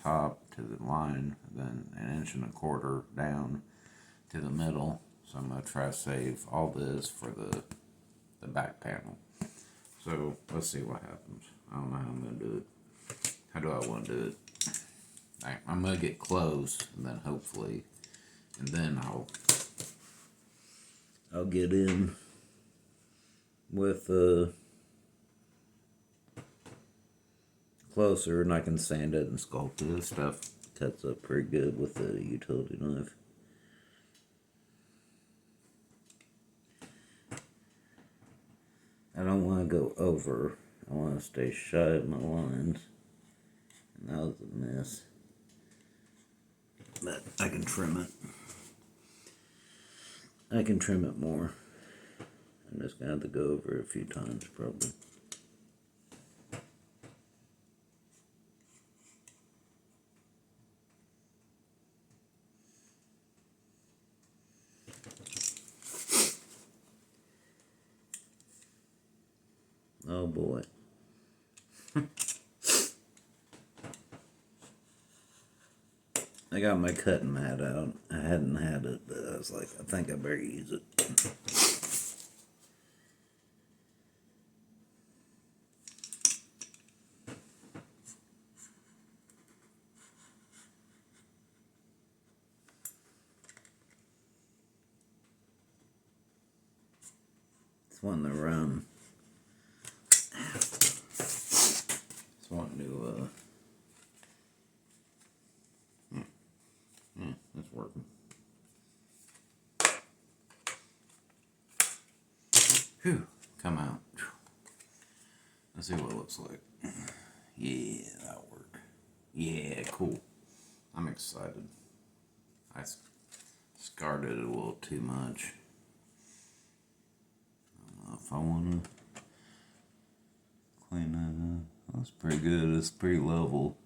top to the line, then 1.25 inches down to the middle. So I'm going to try to save all this for the back panel. So let's see what happens. I don't know how I'm going to do it. How do I want to do it? I'm going to get close, and then hopefully, and then I'll get in with closer, and I can sand it and sculpt it. This stuff cuts up pretty good with the utility knife. I don't want to go over. I want to stay shy of my lines. And that was a mess. But I can trim it. I can trim it more. I'm just going to have to go over it a few times probably. Oh boy. I got my cutting mat out. I hadn't had it, but I was like, I think I better use it. It's wanting to it's wanting to it's working. Whew, come out. Let's see what it looks like. Yeah, that'll work. Yeah, cool. I'm excited. I scarred it a little too much. I don't know if I want to clean that up. That's pretty good. It's pretty level.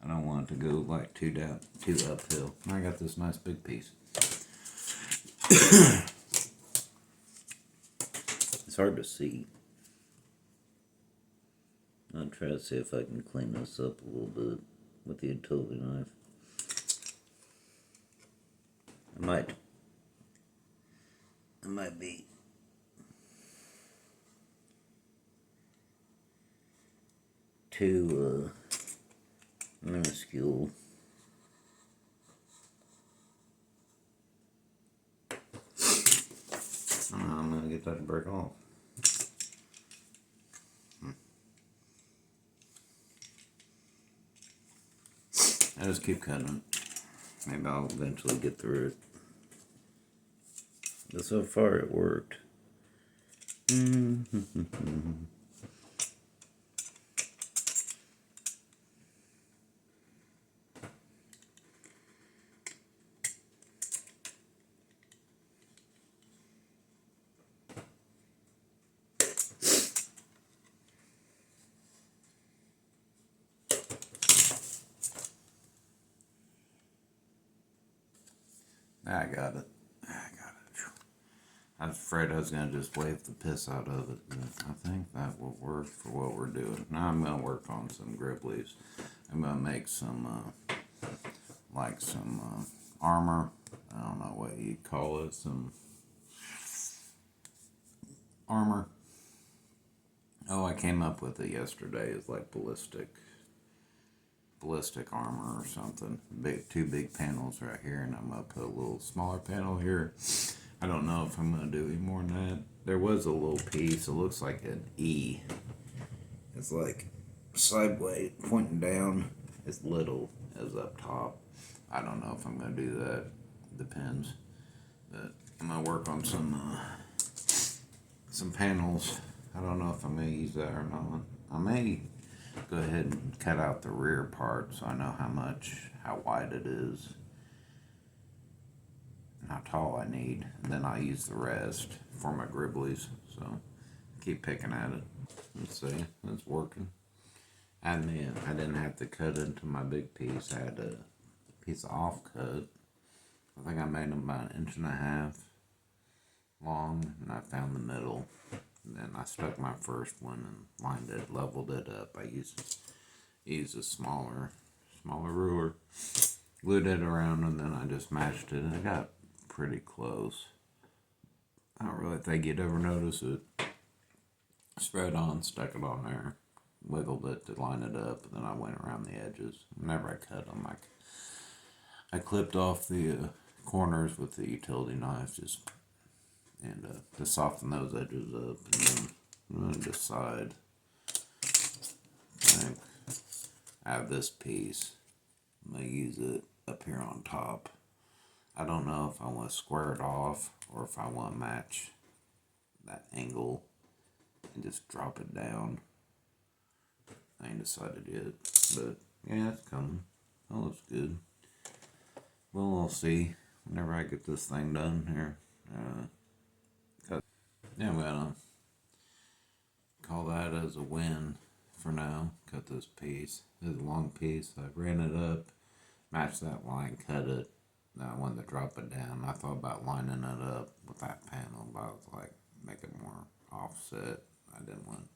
I don't want it to go like too uphill. I got this nice big piece. It's hard to see. I'll try to see if I can clean this up a little bit with the utility knife. I might be too minuscule. I'm gonna get that to break off. I just keep cutting it. Maybe I'll eventually get through it. But so far it worked. I got it. I was afraid I was going to just wave the piss out of it, but I think that will work for what we're doing. Now I'm going to work on some gribblies. I'm going to make some, armor. I don't know what you'd call it. Some armor. Oh, I came up with it yesterday. It's like ballistic armor or something. Two big panels right here, and I'm going to put a little smaller panel here. I don't know if I'm going to do any more than that. There was a little piece. It looks like an E. It's like sideways, pointing down, as little as up top. I don't know if I'm going to do that. Depends. But I'm going to work on some panels. I don't know if I'm going to use that or not. I may go ahead and cut out the rear part so I know how wide it is, and how tall I need, and then I'll use the rest for my gribblies. So keep picking at it. Let's see, it's working. I didn't have to cut into my big piece. I had a piece of offcut. I think I made them about 1.5 inches long, and I found the middle. And then I stuck my first one and lined it, leveled it up. I used a smaller smaller ruler, glued it around, and then I just matched it, and it got pretty close. I don't really think you'd ever notice it. Spread on, stuck it on there, wiggled it to line it up, and then I went around the edges. Whenever I cut them, I clipped off the corners with the utility knife, to soften those edges up, and then I'm going to decide. I have this piece. I'm going to use it up here on top. I don't know if I want to square it off or if I want to match that angle and just drop it down. I ain't decided yet, but yeah, it's coming. That looks good. Well, we'll see whenever I get this thing done here. Yeah, I'm gonna call that as a win for now. Cut this piece. This is a long piece. I ran it up, matched that line, cut it. Then I wanted to drop it down. I thought about lining it up with that panel, but I was like, make it more offset. I didn't want.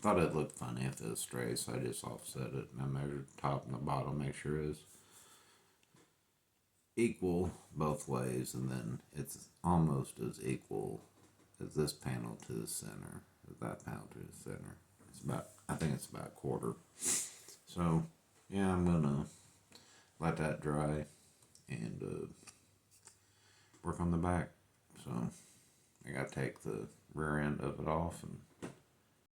Thought it looked funny if it was straight, so I just offset it. And I measured the top and the bottom, make sure it's equal both ways, and then it's almost as equal as this panel to the center, as that panel to the center. I think it's about a quarter. So, yeah, I'm gonna let that dry and work on the back. So, I gotta take the rear end of it off and